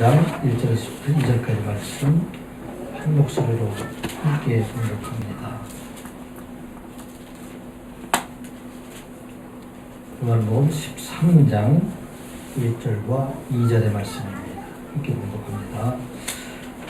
13장 1절에서 2절까지 말씀 한 목소리로 함께 봉독합니다. 요한복음 13장 1절과 2절의 말씀입니다. 함께 봉독합니다.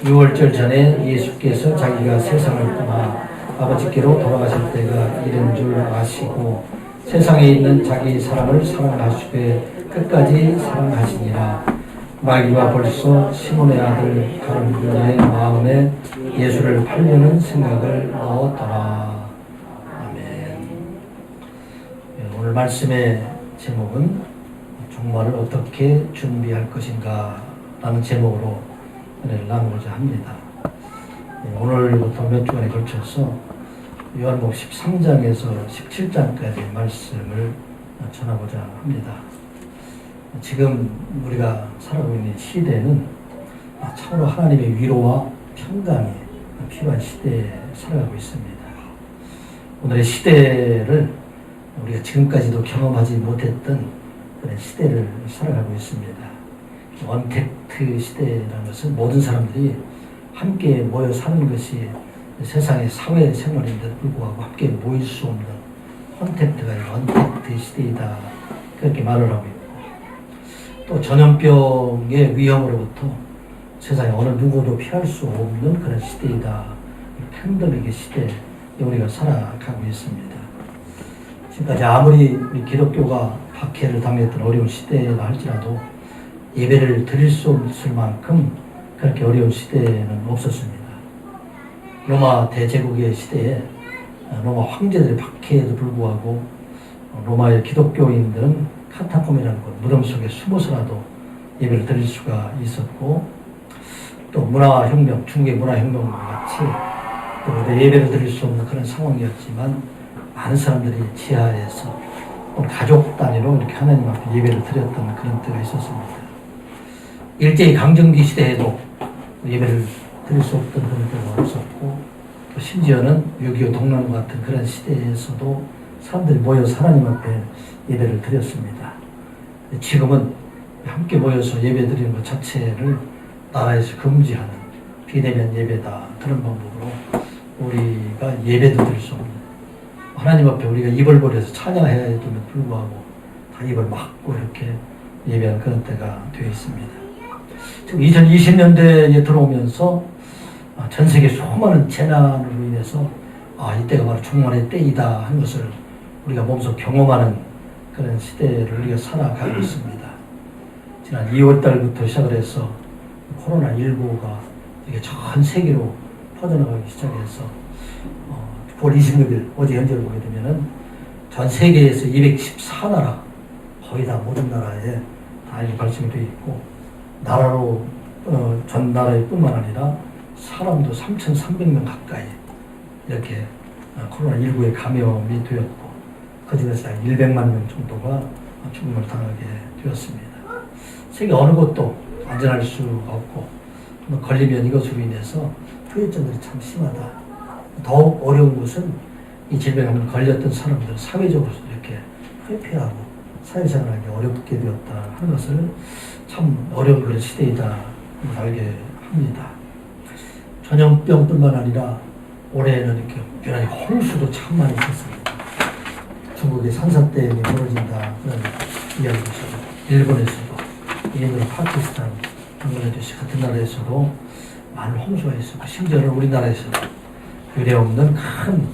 6월절 전에 예수께서 자기가 세상을 떠나 아버지께로 돌아가실 때가 이른 줄 아시고 세상에 있는 자기 사람을 사랑하시되 끝까지 사랑하시니라. 마귀가 벌써 시몬의 아들 가룟유다의 마음에 예수를 팔려는 생각을 넣었더라. 아멘. 오늘 말씀의 제목은 종말을 어떻게 준비할 것인가 라는 제목으로 은혜를 나누고자 합니다. 오늘부터 몇 주간에 걸쳐서 요한복음 13장에서 17장까지의 말씀을 전하고자 합니다. 지금 우리가 살아가고 있는 시대는 참으로 하나님의 위로와 평강이 필요한 시대에 살아가고 있습니다. 오늘의 시대를 우리가 지금까지도 경험하지 못했던 그런 시대를 살아가고 있습니다. 언택트 시대라는 것은 모든 사람들이 함께 모여 사는 것이 세상의 사회생활인데도 불구하고 함께 모일 수 없는 언택트 시대이다. 그렇게 말을 하고 있고, 또 전염병의 위험으로부터 세상에 어느 누구도 피할 수 없는 그런 시대이다. 팬데믹의 시대에 우리가 살아가고 있습니다. 지금까지 아무리 우리 기독교가 박해를 당했던 어려운 시대라 할지라도 예배를 드릴 수 없을 만큼 그렇게 어려운 시대는 없었습니다. 로마 대제국의 시대에 로마 황제들의 박해에도 불구하고 로마의 기독교인들은 카타콤이라는 곳, 무덤 속에 숨어서라도 예배를 드릴 수가 있었고, 또 문화혁명, 중국의 문화혁명과 같이 또 예배를 드릴 수 없는 그런 상황이었지만 많은 사람들이 지하에서 가족 단위로 이렇게 하나님 앞에 예배를 드렸던 그런 때가 있었습니다. 일제히 강점기 시대에도 예배를 드릴 수 없던 그런 때가 없었고, 또 심지어는 6.25 동란과 같은 그런 시대에서도 사람들이 모여서 하나님 앞에 예배를 드렸습니다. 지금은 함께 모여서 예배 드리는 것 자체를 나라에서 금지하는 비대면 예배다, 그런 방법으로 우리가 예배도 드릴 수 없는, 하나님 앞에 우리가 입을 벌여서 찬양해야 됨에도 불구하고 다 입을 막고 이렇게 예배하는 그런 때가 되어 있습니다. 지금 2020년대에 들어오면서 전 세계 수많은 재난으로 인해서 이때가 바로 종말의 때이다 하는 것을 우리가 몸소 경험하는 그런 시대를 우리가 살아가고 있습니다. 지난 2월 달부터 시작을 해서 코로나19가 이게 전 세계로 퍼져나가기 시작해서 9월 26일 어제 현재를 보게 되면은 전 세계에서 214나라 거의 다 모든 나라에 다 이렇게 발생이 되어 있고, 나라로 전 나라에 뿐만 아니라 사람도 3,300명 가까이 이렇게 코로나19에 감염이 되었고, 그 중에서 100만 명 정도가 죽음을 당하게 되었습니다. 세계 어느 곳도 안전할 수가 없고, 걸리면 이것으로 인해서 후유증들이 참 심하다. 더욱 어려운 것은 이 질병에 걸렸던 사람들 사회적으로 이렇게 회피하고 사회생활하기 어렵게 되었다 하는 것을 참 어려운 그런 시대이다 알게 합니다. 전염병뿐만 아니라 올해는 이렇게 유난히 홍수도 참 많이 있었습니다. 중국의 산사댐이 무너진다 그런 이야기도 있었고, 일본에서도, 예전 파키스탄, 방글라데시 같은 나라에서도 많은 홍수가 있었고, 심지어는 우리나라에서도 유례없는 큰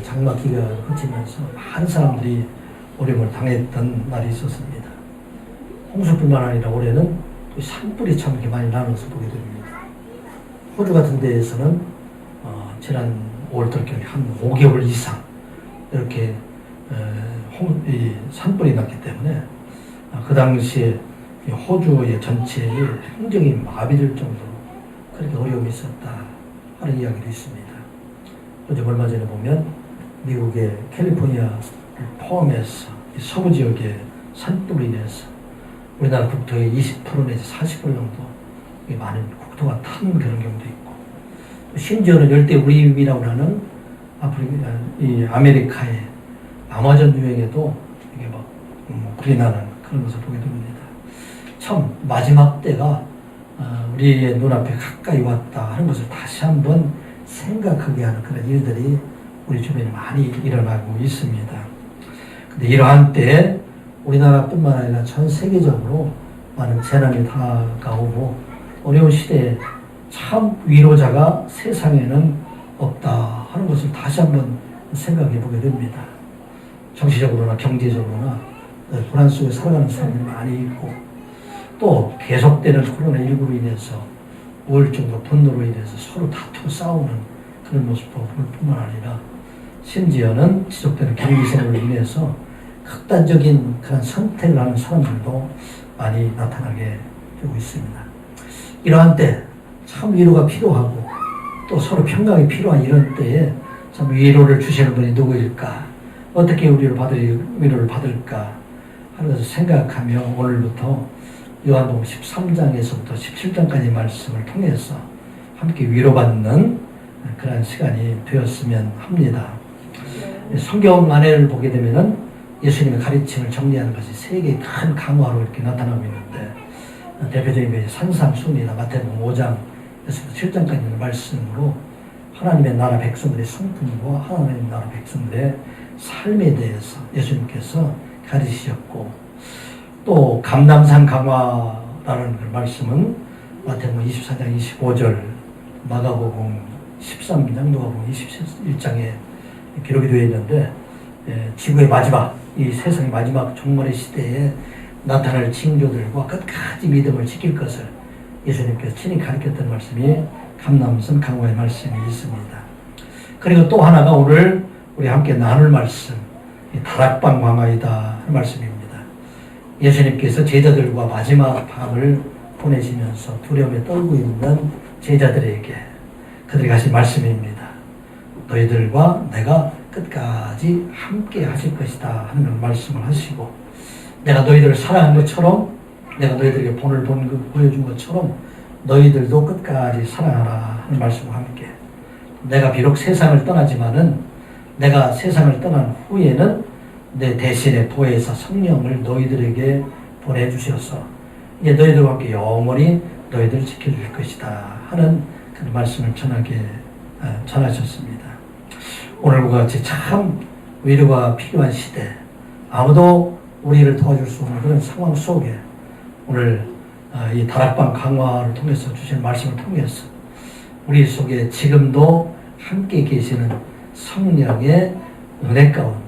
장마기가 그치면서 많은 사람들이 어려움을 당했던 날이 있었습니다. 홍수뿐만 아니라 올해는 산불이 참 이렇게 많이 나눠서 보게 됩니다. 호주 같은 데에서는 지난 5월달까지 한 5개월 이상 이렇게 산불이 났기 때문에 그 당시에 호주의 전체의 행정이 마비될 정도로 그렇게 어려움이 있었다 하는 이야기도 있습니다. 어제 얼마 전에 보면 미국의 캘리포니아를 포함해서 서부 지역의 산불로 인해서 우리나라 국토의 20% 내지 40% 정도 많은 국토가 탄 그런 경우도 있고, 심지어는 열대 우림이라고 하는 아메리카의 아마존 유행에도 이게 불이 나는 그런 것을 보게 됩니다. 참 마지막 때가 우리의 눈앞에 가까이 왔다 하는 것을 다시 한번 생각하게 하는 그런 일들이 우리 주변에 많이 일어나고 있습니다. 근데 이러한 때 우리나라뿐만 아니라 전 세계적으로 많은 재난이 다가오고 어려운 시대에 참 위로자가 세상에는 없다 하는 것을 다시 한번 생각해 보게 됩니다. 정치적으로나 경제적으로나 불안 속에 살아가는 사람들이 많이 있고 또 계속되는 코로나19로 인해서 우울증과 분노로 인해서 서로 다투고 싸우는 그런 모습도 볼 뿐만 아니라 심지어는 지속되는 경기생으로 인해서 극단적인 그런 선택을 하는 사람들도 많이 나타나게 되고 있습니다. 이러한 때 참 위로가 필요하고 또 서로 평강이 필요한 이런 때에 참 위로를 주시는 분이 누구일까? 어떻게 위로를 받을까? 하는 것을 생각하며 오늘부터 요한복음 13장에서부터 17장까지 말씀을 통해서 함께 위로받는 그런 시간이 되었으면 합니다. 성경 안에를 보게 되면은 예수님의 가르침을 정리하는 것이 세 개의 큰 강화로 이렇게 나타나고 있는데 대표적인 것이 산상순이나 마태복음 5장에서부터 7장까지 있는 말씀으로 하나님의 나라 백성들의 성품과 하나님의 나라 백성들의 삶에 대해서 예수님께서 가르치셨고 또 감람산 강화라는 그 말씀은 마태복음 24장 25절, 마가복음 13장, 누가복음 21장에 기록이 되어 있는데 지구의 마지막, 이 세상의 마지막 종말의 시대에 나타날 징조들과 끝까지 믿음을 지킬 것을 예수님께서 친히 가르쳤던 말씀이 감람산 강화의 말씀이 있습니다. 그리고 또 하나가 오늘 우리 함께 나눌 말씀, 다락방 강화이다 하는 말씀입니다. 예수님께서 제자들과 마지막 밤을 보내시면서 두려움에 떨고 있는 제자들에게 그들이 하신 말씀입니다. 너희들과 내가 끝까지 함께 하실 것이다 하는 말씀을 하시고 내가 너희들을 사랑한 것처럼 내가 너희들에게 본을 보여준 것처럼 너희들도 끝까지 사랑하라 하는 말씀과 함께 내가 비록 세상을 떠나지만은 내가 세상을 떠난 후에는 내 대신에 보혜사 성령을 너희들에게 보내주셔서 이제 너희들과 함께 영원히 너희들을 지켜줄 것이다 하는 그런 말씀을 전하셨습니다. 오늘과 같이 참 위로가 필요한 시대, 아무도 우리를 도와줄 수 없는 그런 상황 속에 오늘 이 다락방 강화를 통해서 주신 말씀을 통해서 우리 속에 지금도 함께 계시는 성령의 은혜 가운데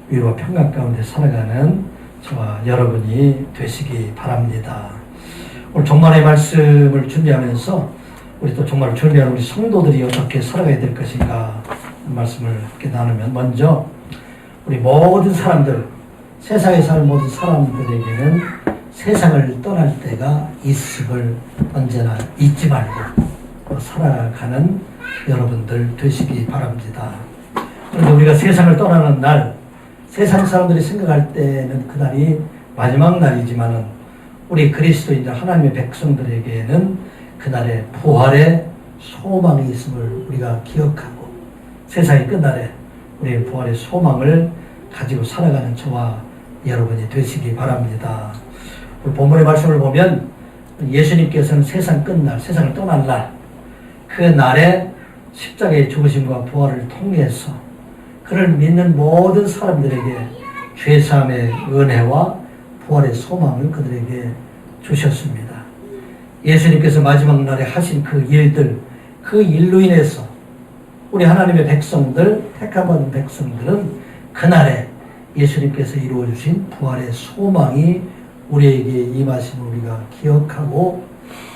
위로와 평강 가운데 살아가는 저와 여러분이 되시기 바랍니다. 오늘 종말의 말씀을 준비하면서 우리 또 종말을 준비하는 우리 성도들이 어떻게 살아가야 될 것인가 말씀을 함께 나누면 먼저 우리 모든 사람들, 세상에 사는 모든 사람들에게는 세상을 떠날 때가 있음을 언제나 잊지 말고 살아가는 여러분들 되시기 바랍니다. 그런데 우리가 세상을 떠나는 날, 세상 사람들이 생각할 때는 그날이 마지막 날이지만은 우리 그리스도인들 하나님의 백성들에게는 그날의 부활의 소망이 있음을 우리가 기억하고 세상이 끝날에 우리의 부활의 소망을 가지고 살아가는 저와 여러분이 되시기 바랍니다. 오늘 본문의 말씀을 보면 예수님께서는 세상 끝날, 세상을 떠날 날, 그 날에 십자가의 죽으심과 부활을 통해서 그를 믿는 모든 사람들에게 죄사함의 은혜와 부활의 소망을 그들에게 주셨습니다. 예수님께서 마지막 날에 하신 그 일들, 그 일로 인해서 우리 하나님의 백성들, 택함받은 백성들은 그날에 예수님께서 이루어주신 부활의 소망이 우리에게 임하심을 우리가 기억하고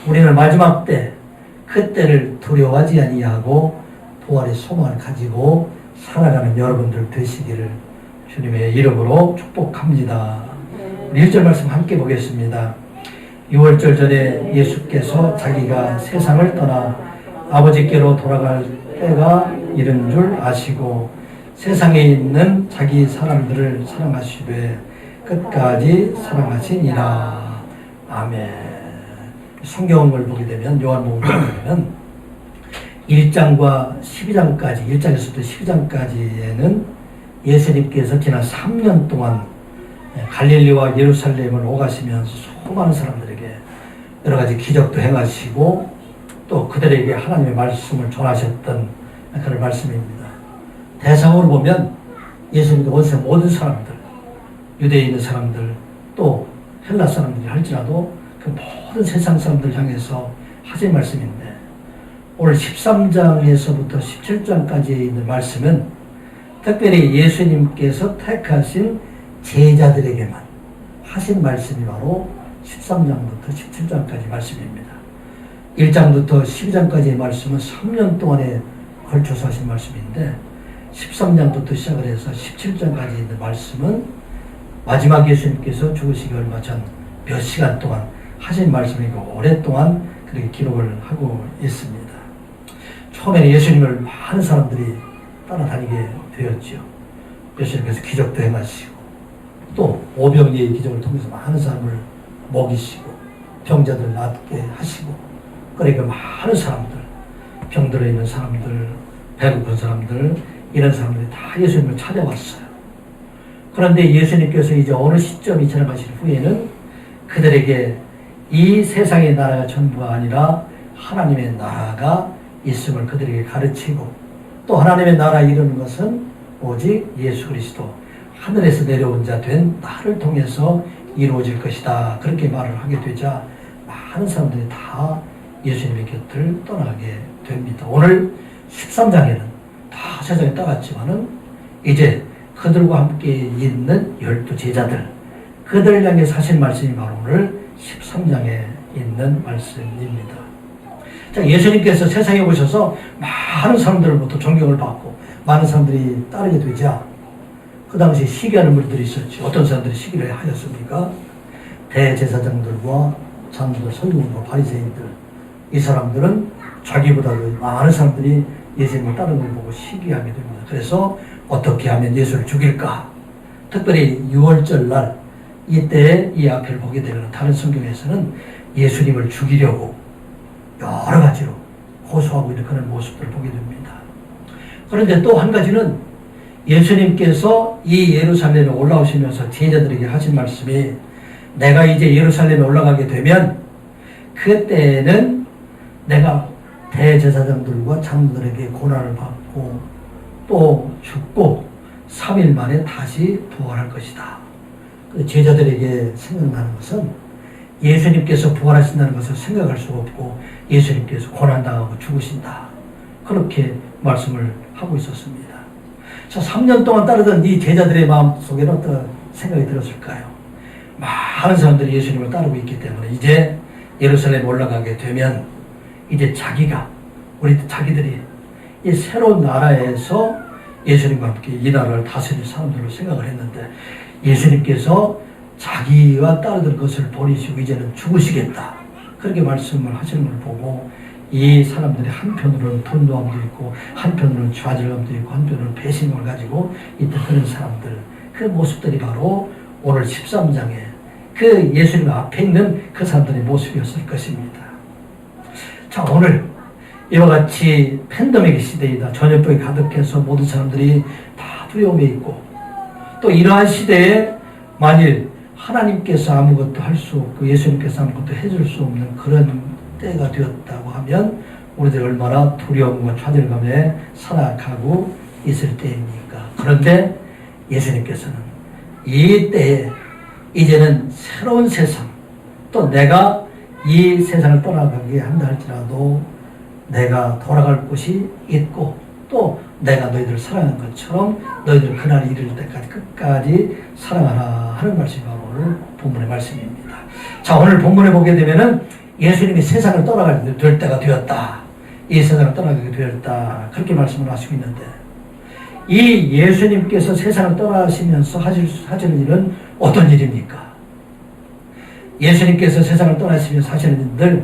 우리는 마지막 때 그때를 두려워하지 아니하고 부활의 소망을 가지고 살아가는 여러분들 되시기를 주님의 이름으로 축복합니다. 우리 1절 말씀 함께 보겠습니다. 6월절 전에 예수께서 자기가 세상을 떠나 아버지께로 돌아갈 때가 이른 줄 아시고 세상에 있는 자기 사람들을 사랑하시되 끝까지 사랑하시니라. 아멘. 성경을 보게 되면 요한복음을 보게 되면 1장과 12장까지 1장에서부터 12장까지에는 예수님께서 지난 3년 동안 갈릴리와 예루살렘을 오가시면서 수많은 사람들에게 여러 가지 기적도 행하시고 또 그들에게 하나님의 말씀을 전하셨던 그런 말씀입니다. 대상으로 보면 예수님도 원세 모든 사람들, 유대에 있는 사람들, 또 헬라 사람들이 할지라도 그 모든 세상 사람들 향해서 하신 말씀인데, 오늘 13장에서부터 17장까지에 있는 말씀은 특별히 예수님께서 택하신 제자들에게만 하신 말씀이 바로 13장부터 17장까지 말씀입니다. 1장부터 12장까지의 말씀은 3년 동안에 걸쳐서 하신 말씀인데, 13장부터 시작을 해서 17장까지 있는 말씀은 마지막 예수님께서 죽으시기 얼마 전 몇 시간 동안 하신 말씀이고 오랫동안 그렇게 기록을 하고 있습니다. 처음에는 예수님을 많은 사람들이 따라다니게 되었죠. 예수님께서 기적도 행하시고 또 오병이의 기적을 통해서 많은 사람을 먹이시고 병자들 낫게 하시고, 그러니까 많은 사람들, 병들어 있는 사람들, 배고픈 사람들, 이런 사람들이 다 예수님을 찾아왔어요. 그런데 예수님께서 이제 어느 시점이 지나가신 후에는 그들에게 이 세상의 나라가 전부가 아니라 하나님의 나라가 있음을 그들에게 가르치고, 또 하나님의 나라 이루는 것은 오직 예수 그리스도 하늘에서 내려온 자 된 나를 통해서 이루어질 것이다, 그렇게 말을 하게 되자 많은 사람들이 다 예수님의 곁을 떠나게 됩니다. 오늘 13장에는 다 세상에 떠갔지만은 이제 그들과 함께 있는 12 제자들, 그들을 향해 하신 말씀이 바로 오늘 13장에 있는 말씀입니다. 자, 예수님께서 세상에 오셔서 많은 사람들로부터 존경을 받고 많은 사람들이 따르게 되자 그 당시 시기하는 분들이 있었죠. 어떤 사람들이 시기를 하셨습니까? 대제사장들과 장로들, 서기관과 바리새인들, 이 사람들은 자기보다도 많은 사람들이 예수님을 따르는 걸 보고 시기하게 됩니다. 그래서 어떻게 하면 예수를 죽일까? 특별히 6월절 날 이때 이 앞을 보게 되면 다른 성경에서는 예수님을 죽이려고 여러 가지로 호소하고 있는 그런 모습들을 보게 됩니다. 그런데 또 한 가지는 예수님께서 이 예루살렘에 올라오시면서 제자들에게 하신 말씀이, 내가 이제 예루살렘에 올라가게 되면 그때는 내가 대제사장들과 장로들에게 고난을 받고 또 죽고 3일 만에 다시 부활할 것이다. 제자들에게 생각나는 것은 예수님께서 부활하신다는 것을 생각할 수가 없고 예수님께서 고난당하고 죽으신다, 그렇게 말씀을 하고 있었습니다. 자, 3년 동안 따르던 이 제자들의 마음속에는 어떤 생각이 들었을까요? 많은 사람들이 예수님을 따르고 있기 때문에 이제 예루살렘에 올라가게 되면 이제 자기들이 이 새로운 나라에서 예수님과 함께 이 나라를 다스릴 사람들로 생각을 했는데, 예수님께서 자기와 따르던 것을 버리시고 이제는 죽으시겠다, 그렇게 말씀을 하시는 걸 보고 이 사람들이 한편으로는 분노함도 있고 한편으로는 좌절감도 있고 한편으로는 배신감을 가지고 있던 그런 사람들, 그 모습들이 바로 오늘 13장에 그 예수님 앞에 있는 그 사람들의 모습이었을 것입니다. 자, 오늘 이와 같이 팬데믹 시대이다, 전염병이 가득해서 모든 사람들이 다 두려움에 있고, 또 이러한 시대에 만일 하나님께서 아무것도 할 수 없고 예수님께서 아무것도 해줄 수 없는 그런 때가 되었다고 하면 우리들 얼마나 두려움과 좌절감에 살아가고 있을 때입니까? 그런데 예수님께서는 이 때에 이제는 새로운 세상, 또 내가 이 세상을 떠나가게 한다 할지라도 내가 돌아갈 곳이 있고 또 내가 너희들을 사랑하는 것처럼 너희들 그날이 이를 때까지 끝까지 사랑하라 하는 말씀이 바로 오늘 본문의 말씀입니다. 자, 오늘 본문에 보게 되면은 예수님이 세상을 떠나가게 될 때가 되었다, 이 세상을 떠나가게 되었다, 그렇게 말씀을 하시고 있는데, 이 예수님께서 세상을 떠나시면서 하시는 일은 어떤 일입니까? 예수님께서 세상을 떠나시면서 하시는 일들,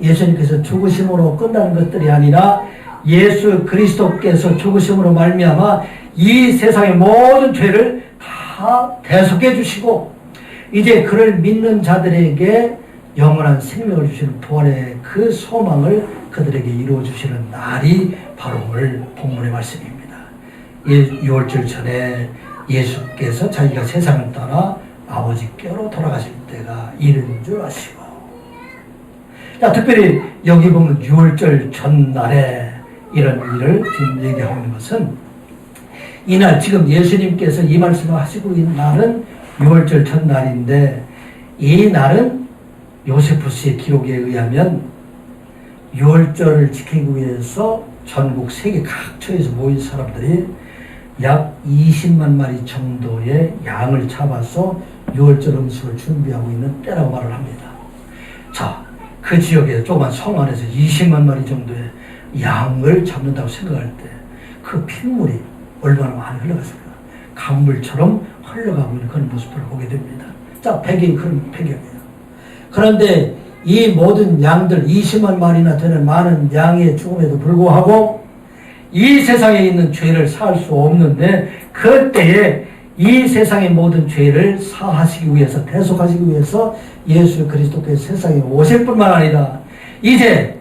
예수님께서 죽으심으로 끝나는 것들이 아니라 예수 그리스도께서 죽으심으로 말미암아 이 세상의 모든 죄를 다 대속해 주시고 이제 그를 믿는 자들에게 영원한 생명을 주시는 부활의 그 소망을 그들에게 이루어 주시는 날이 바로 오늘 본문의 말씀입니다. 6월절 전에 예수께서 자기가 세상을 떠나 아버지께로 돌아가실 때가 이른 줄 아시고, 자, 특별히 여기 보면 6월절 전날에 이런 일을 지금 얘기하고 있는 것은 이날 지금 예수님께서 이 말씀을 하시고 있는 날은 6월절 전날인데 이 날은 요세푸스의 기록에 의하면 6월절을 지키기 위해서 전국 세계 각처에서 모인 사람들이 약 20만 마리 정도의 양을 잡아서 6월절 음식을 준비하고 있는 때라고 말을 합니다. 자, 그 지역에 조그만 성 안에서 20만 마리 정도의 양을 잡는다고 생각할 때 그 핏물이 얼마나 많이 흘러갔을까? 강물처럼 흘러가고 있는 그런 모습을 보게 됩니다. 자, 배경이 그런 배경이에요. 그런데 이 모든 양들 20만 마리나 되는 많은 양의 죽음에도 불구하고 이 세상에 있는 죄를 사할 수 없는데 그때에 이 세상의 모든 죄를 사하시기 위해서 대속하시기 위해서 예수 그리스도께서 세상에 오실 뿐만 아니라 이제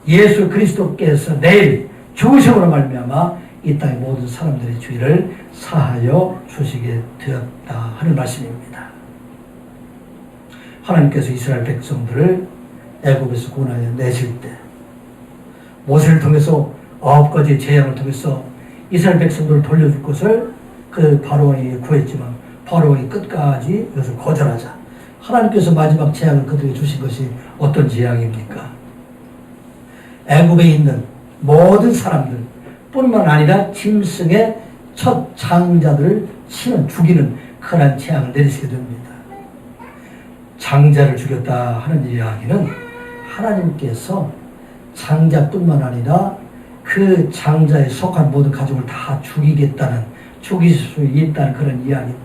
예수 그리스도께서 내일 죽으심으로 말미암아 이 땅의 모든 사람들의 죄를 사하여 주시게 되었다 하는 말씀입니다. 하나님께서 이스라엘 백성들을 애굽에서 구원하여 내실 때 모세를 통해서 9가지 재앙을 통해서 이스라엘 백성들을 돌려줄 것을 그 바로왕에게 구했지만 바로왕이 끝까지 이것을 거절하자 하나님께서 마지막 재앙을 그들에게 주신 것이 어떤 재앙입니까? 애굽에 있는 모든 사람들 뿐만 아니라 짐승의 첫 장자들을 치는 죽이는 그런 재앙을 내리시게 됩니다. 장자를 죽였다 하는 이야기는 하나님께서 장자뿐만 아니라 그 장자에 속한 모든 가족을 다 죽일 수 있다는 그런 이야기입니다.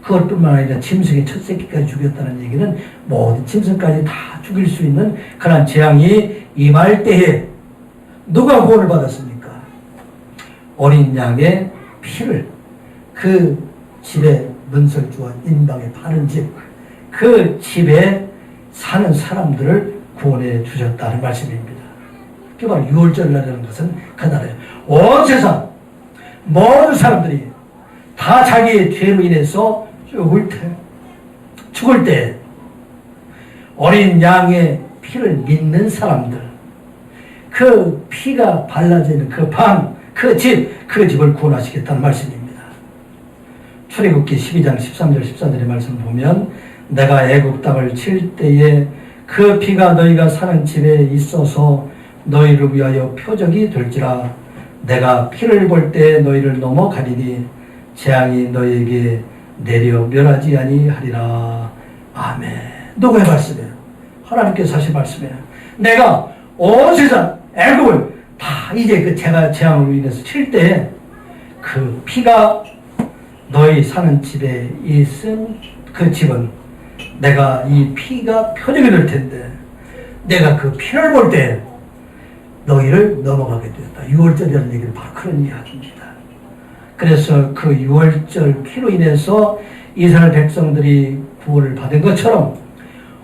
그것뿐만 아니라 짐승의 첫 새끼까지 죽였다는 얘기는 모든 짐승까지 다 죽일 수 있는 그런 재앙이 임할 때에 누가 구원을 받았습니까? 어린 양의 피를 그 집의 문설주와 인방에 파는 집, 그 집에 사는 사람들을 구원해 주셨다는 말씀입니다. 그게 바로 6월절이라는 것은 그날에 온 세상 모든 사람들이 다 자기의 죄로 인해서 죽을 때 어린 양의 피를 믿는 사람들, 그 피가 발라져 있는 그 방, 그 집을 구원하시겠다는 말씀입니다. 출애굽기 12장 13절 14절의 말씀을 보면 내가 애굽 땅을 칠 때에 그 피가 너희가 사는 집에 있어서 너희를 위하여 표적이 될지라 내가 피를 볼 때 너희를 넘어가리니 재앙이 너희에게 내려 멸하지 아니하리라. 아멘. 누구의 말씀이에요? 하나님께서 하신 말씀이에요. 내가 온 세상 애굽을 다 이제 그 재앙으로 인해서 칠 때 그 피가 너희 사는 집에 있은 그 집은 내가 이 피가 표적이 될 텐데 내가 그 피를 볼 때 너희를 넘어가게 되었다. 6월절이라는 얘기는 바로 그런 이야기입니다. 그래서 그 6월절 피로 인해서 이스라엘 백성들이 구원을 받은 것처럼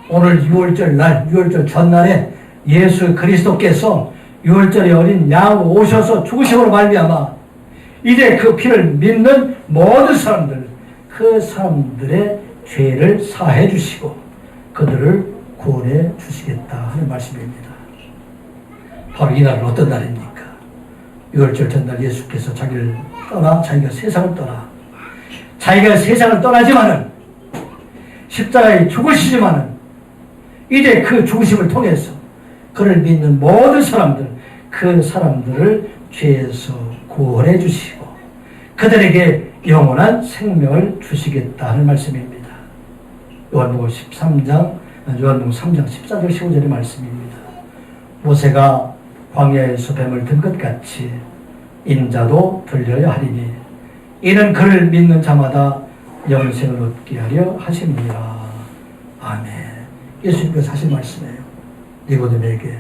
오늘 6월절 날, 6월절 전날에 예수 그리스도께서 6월절에 어린 양 오셔서 죽으심으로 말미암아 이제 그 피를 믿는 모든 사람들, 그 사람들의 죄를 사해 주시고 그들을 구원해 주시겠다 하는 말씀입니다. 바로 이 날은 어떤 날입니까? 6월절 전날 예수께서 자기가 세상을 떠나 자기가 세상을 떠나지만은 십자가에 죽으시지만은 이제 그 죽으심을 통해서 그를 믿는 모든 사람들, 그 사람들을 죄에서 구원해 주시고 그들에게 영원한 생명을 주시겠다 하는 말씀입니다. 요한복음 3장 14절 15절의 말씀입니다. 모세가 광야에서 뱀을 든 것 같이 인자도 들려야 하리니 이는 그를 믿는 자마다 영생을 얻게 하려 하십니다. 아멘. 예수님께서 하신 말씀이에요. 니고데모에게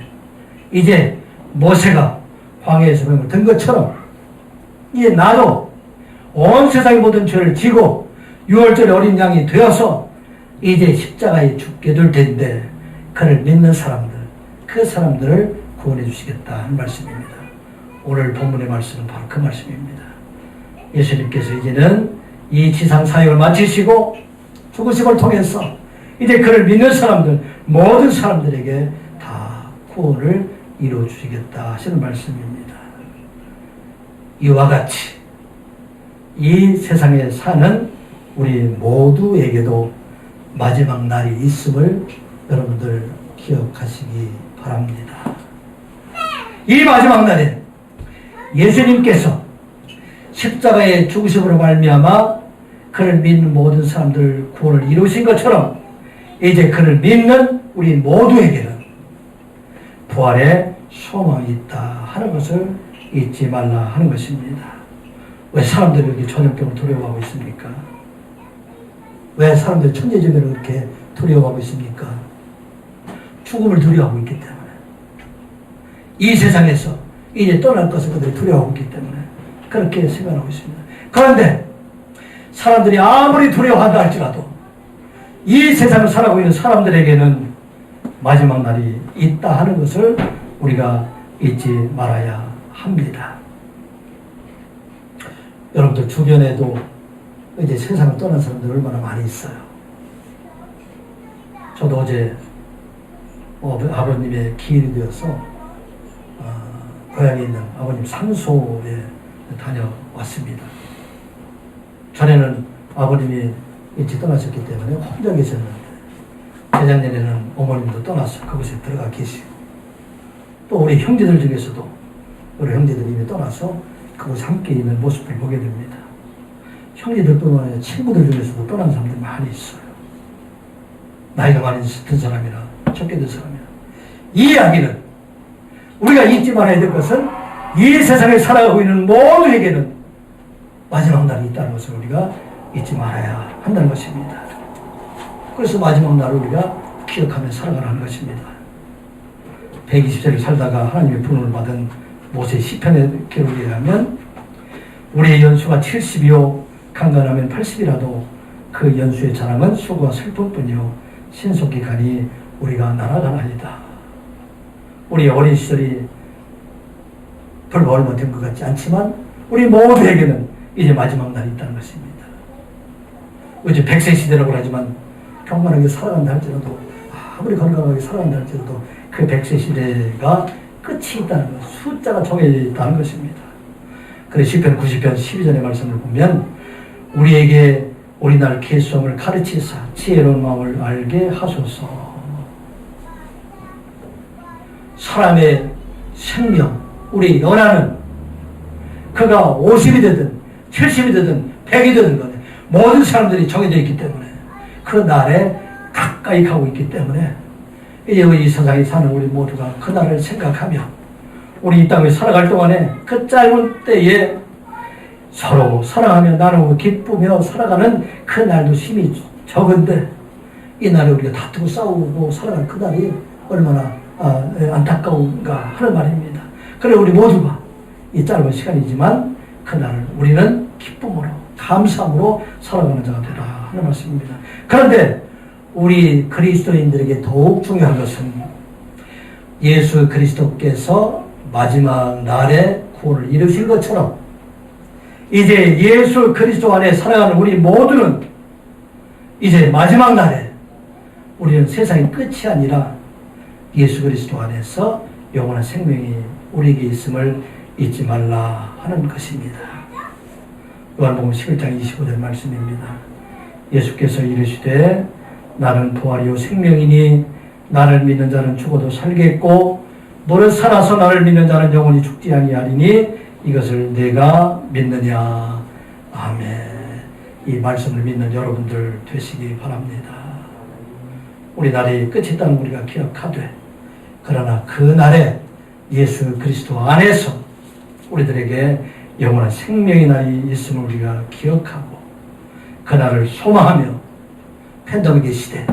이제 모세가 광야에서 뱀을 든 것처럼 이제 나도 온 세상의 모든 죄를 지고 6월절의 어린 양이 되어서 이제 십자가에 죽게 될 텐데 그를 믿는 사람들, 그 사람들을 구원해 주시겠다 하는 말씀입니다. 오늘 본문의 말씀은 바로 그 말씀입니다. 예수님께서 이제는 이 지상 사역을 마치시고 죽으심을 통해서 이제 그를 믿는 사람들, 모든 사람들에게 다 구원을 이루어 주시겠다 하시는 말씀입니다. 이와 같이 이 세상에 사는 우리 모두에게도 마지막 날이 있음을 여러분들 기억하시기 바랍니다. 이 마지막 날에 예수님께서 십자가의 죽으심으로 말미암아 그를 믿는 모든 사람들 구원을 이루신 것처럼 이제 그를 믿는 우리 모두에게는 부활의 소망이 있다 하는 것을 잊지 말라 하는 것입니다. 왜 사람들이 이렇게 전염병을 두려워하고 있습니까? 왜 사람들이 천재지변을 그렇게 두려워하고 있습니까? 죽음을 두려워하고 있기 때문에, 이 세상에서 이제 떠날 것을 그들이 두려워하고 있기 때문에 그렇게 생각하고 있습니다. 그런데 사람들이 아무리 두려워한다 할지라도 이 세상을 살아가고 있는 사람들에게는 마지막 날이 있다 하는 것을 우리가 잊지 말아야 합니다. 여러분들 주변에도 이제 세상을 떠난 사람들 얼마나 많이 있어요. 저도 어제 아버님의 기일이 되어서 고향에 있는 아버님 산소에 다녀왔습니다. 전에는 아버님이 일찍 떠나셨기 때문에 혼자 계셨는데 재작년에는 어머님도 떠나서 그곳에 들어가 계시고, 또 우리 형제들 중에서도 우리 형제들이 이미 떠나서 그곳에 함께 있는 모습을 보게 됩니다. 형제들뿐만 아니라 친구들 중에서도 떠난 사람들이 많이 있어요. 나이가 많이 든 사람이나 적게 든 사람이나. 이 이야기는 우리가 잊지 말아야 될 것은 이 세상에 살아가고 있는 모두에게는 마지막 날이 있다는 것을 우리가 잊지 말아야 한다는 것입니다. 그래서 마지막 날을 우리가 기억하며 살아가는 것입니다. 120세를 살다가 하나님의 부름을 받은 모세 시편의 기록에 의하면 우리의 연수가 70이요 강건하면 80이라도 그 연수의 자랑은 수고와 슬픔뿐이요 신속히 가니 우리가 날아가나이다. 우리의 어린 시절이 별로 얼마 된 것 같지 않지만 우리 모두에게는 이제 마지막 날이 있다는 것입니다. 이제 100세 시대라고 하지만 평안하게 살아간다 할지라도, 아무리 건강하게 살아간다 할지라도 그 100세 시대가 끝이 있다는 것, 숫자가 정해져 있다는 것입니다. 그래서 시편 90편 12절의 말씀을 보면 우리에게 오리날 계수함을 가르치사 지혜로운 마음을 알게 하소서. 사람의 생명, 우리 연하는 그가 50이 되든 70이 되든 100이 되든 간에 모든 사람들이 정해져 있기 때문에 그 날에 가까이 가고 있기 때문에 이제 이 세상에 사는 우리 모두가 그 날을 생각하며 우리 이 땅에 살아갈 동안에 그 짧은 때에 서로 사랑하며 나누고 기쁘며 살아가는 그 날도 심히 적은데 이 날에 우리가 다투고 싸우고 살아가는 그 날이 얼마나 안타까운가 하는 말입니다. 그래 우리 모두가 이 짧은 시간이지만 그 날을 우리는 기쁨으로 감사함으로 살아가는 자가 되라 하는 말씀입니다. 그런데 우리 그리스도인들에게 더욱 중요한 것은 예수 그리스도께서 마지막 날에 구원을 이루실 것처럼 이제 예수 그리스도 안에 살아가는 우리 모두는 이제 마지막 날에 우리는 세상의 끝이 아니라 예수 그리스도 안에서 영원한 생명이 우리에게 있음을 잊지 말라 하는 것입니다. 요한복음 11장 25절 말씀입니다. 예수께서 이르시되 나는 부활이요 생명이니 나를 믿는 자는 죽어도 살겠고 너를 살아서 나를 믿는 자는 영원히 죽지 아니하리니 이것을 내가 믿느냐. 아멘. 이 말씀을 믿는 여러분들 되시기 바랍니다. 우리 날이 끝이 있다는 우리가 기억하되, 그러나 그 날에 예수 그리스도 안에서 우리들에게 영원한 생명의 날이 있음을 우리가 기억하고 그 날을 소망하며 팬데믹의 시대,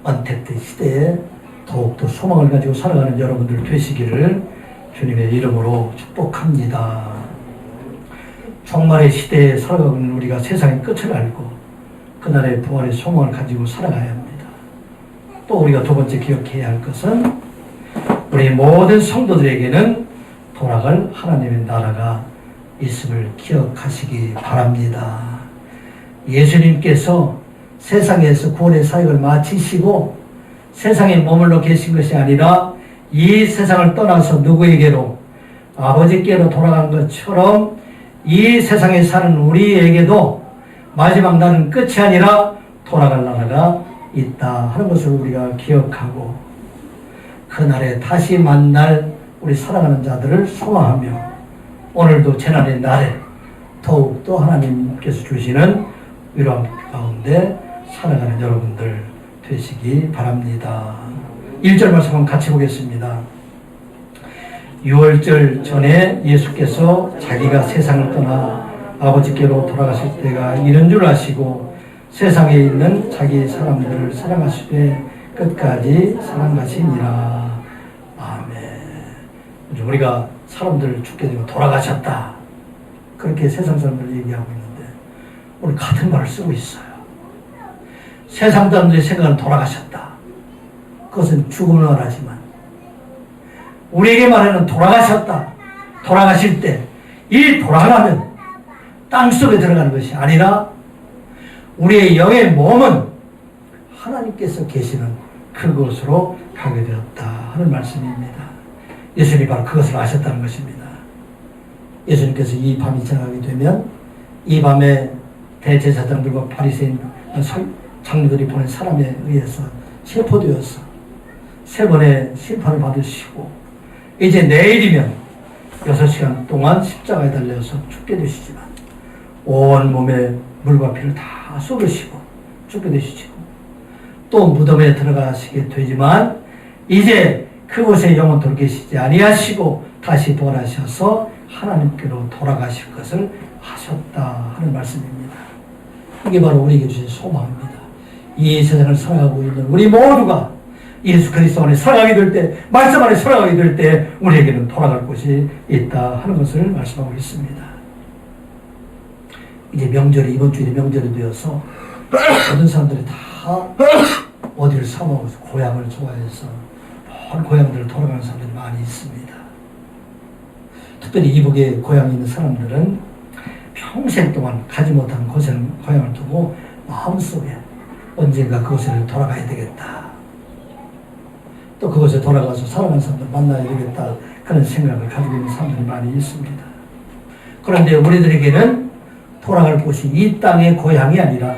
언택트 시대에 더욱더 소망을 가지고 살아가는 여러분들 되시기를 주님의 이름으로 축복합니다. 종말의 시대에 살아가고 있는 우리가 세상의 끝을 알고 그날의 부활의 소망을 가지고 살아가야 합니다. 또 우리가 두 번째 기억해야 할 것은 우리 모든 성도들에게는 돌아갈 하나님의 나라가 있음을 기억하시기 바랍니다. 예수님께서 세상에서 구원의 사역을 마치시고 세상에 머물러 계신 것이 아니라 이 세상을 떠나서 누구에게로? 아버지께로 돌아간 것처럼 이 세상에 사는 우리에게도 마지막 날은 끝이 아니라 돌아갈 나라가 있다 하는 것을 우리가 기억하고 그날에 다시 만날 우리 사랑하는 자들을 소망하며 오늘도 재난의 날에 더욱더 하나님께서 주시는 위로함 가운데 살아가는 여러분들 되시기 바랍니다. 1절 말씀 한번 같이 보겠습니다. 6월절 전에 예수께서 자기가 세상을 떠나 아버지께로 돌아가실 때가 이런 줄 아시고 세상에 있는 자기 사람들을 사랑하시되 끝까지 사랑하시니라. 아멘. 우리가 사람들 죽게 되면 돌아가셨다. 그렇게 세상 사람들 얘기하고 있는데 오늘 같은 말을 쓰고 있어요. 세상 사람들의 생각은 돌아가셨다. 그것은 죽음을 말하지만 우리에게 말하는 돌아가셨다. 돌아가실 때 이 돌아가면 땅속에 들어가는 것이 아니라 우리의 영의 몸은 하나님께서 계시는 그곳으로 가게 되었다 하는 말씀입니다. 예수님이 바로 그것을 아셨다는 것입니다. 예수님께서 이 밤이 지나가게 되면 이 밤에 대제사장들과 바리새인 장로들이 보낸 사람에 의해서 체포되어서 3번의 심판을 받으시고 이제 내일이면 6시간 동안 십자가에 달려서 죽게 되시지만 온 몸에 물과 피를 다 쏟으시고 죽게 되시죠. 또 무덤에 들어가시게 되지만 이제 그곳에 영원토록 계시지 아니하시고 다시 부활하셔서 하나님께로 돌아가실 것을 하셨다 하는 말씀입니다. 이게 바로 우리에게 주신 소망입니다. 이 세상을 살아가고 있는 우리 모두가 예수 그리스도 안에 살아가게 될 때, 말씀 안에 살아가게 될 때 우리에게는 돌아갈 곳이 있다 하는 것을 말씀하고 있습니다. 이제 명절이 이번 주일에 명절이 되어서 모든 사람들이 다 어디를 사모하고 고향을 좋아해서 먼 고향들을 돌아가는 사람들이 많이 있습니다. 특별히 이북에 고향이 있는 사람들은 평생 동안 가지 못한 고향을 두고 마음속에 언젠가 그곳에 돌아가야 되겠다. 또 그곳에 돌아가서 사랑하는 사람들 만나야 되겠다. 그런 생각을 가지고 있는 사람들이 많이 있습니다. 그런데 우리들에게는 돌아갈 곳이 이 땅의 고향이 아니라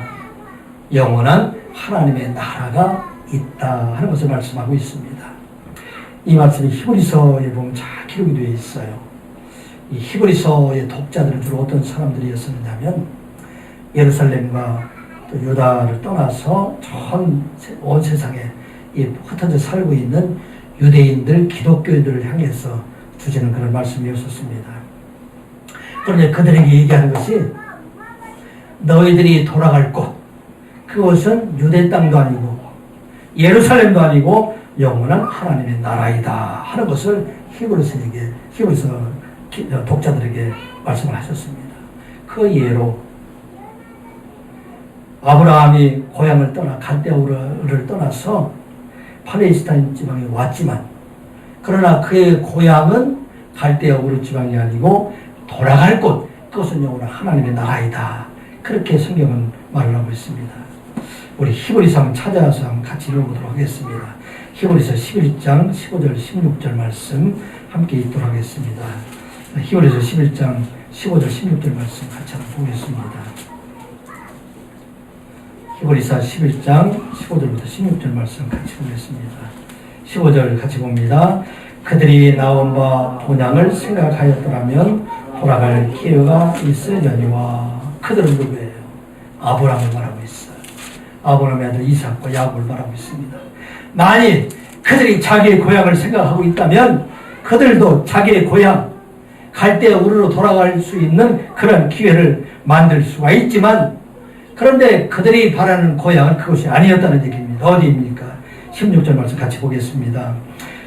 영원한 하나님의 나라가 있다 하는 것을 말씀하고 있습니다. 이 말씀이 히브리서에 보면 잘 기록이 되어 있어요. 이 히브리서의 독자들은 주로 어떤 사람들이었었냐면 예루살렘과 또 유다를 떠나서 온 세상에 흩어져 살고 있는 유대인들, 기독교인들을 향해서 주시는 그런 말씀이었습니다. 그런데 그들에게 얘기하는 것이 너희들이 돌아갈 곳, 그것은 유대 땅도 아니고 예루살렘도 아니고 영원한 하나님의 나라이다 하는 것을 히브리서 독자들에게 말씀을 하셨습니다. 그 예로 아브라함이 고향을 떠나 갈대아우르를 떠나서 팔레스타인 지방에 왔지만 그러나 그의 고향은 갈대아우르 지방이 아니고 돌아갈 곳, 그것은 영원한 하나님의 나라이다. 그렇게 성경은 말을 하고 있습니다. 우리 히브리서 한번 찾아서 한번 같이 읽어보도록 하겠습니다. 히브리서 11장 15절 16절 말씀 함께 읽도록 하겠습니다. 히브리서 11장 15절 16절 말씀 같이 한번 보겠습니다. 히브리서 11장 15절부터 16절 말씀 같이 보겠습니다. 15절 같이 봅니다. 그들이 나온 바 본향을 생각하였더라면 돌아갈 기회가 있으려니와. 그들은 누구예요? 아브라함을 말하고 있어요. 아브라함의 아들 이삭과 야곱을 말하고 있습니다. 만일 그들이 자기의 고향을 생각하고 있다면 그들도 자기의 고향 갈대아우르로 돌아갈 수 있는 그런 기회를 만들 수가 있지만 그런데 그들이 바라는 고향은 그것이 아니었다는 얘기입니다. 어디입니까? 16절 말씀 같이 보겠습니다.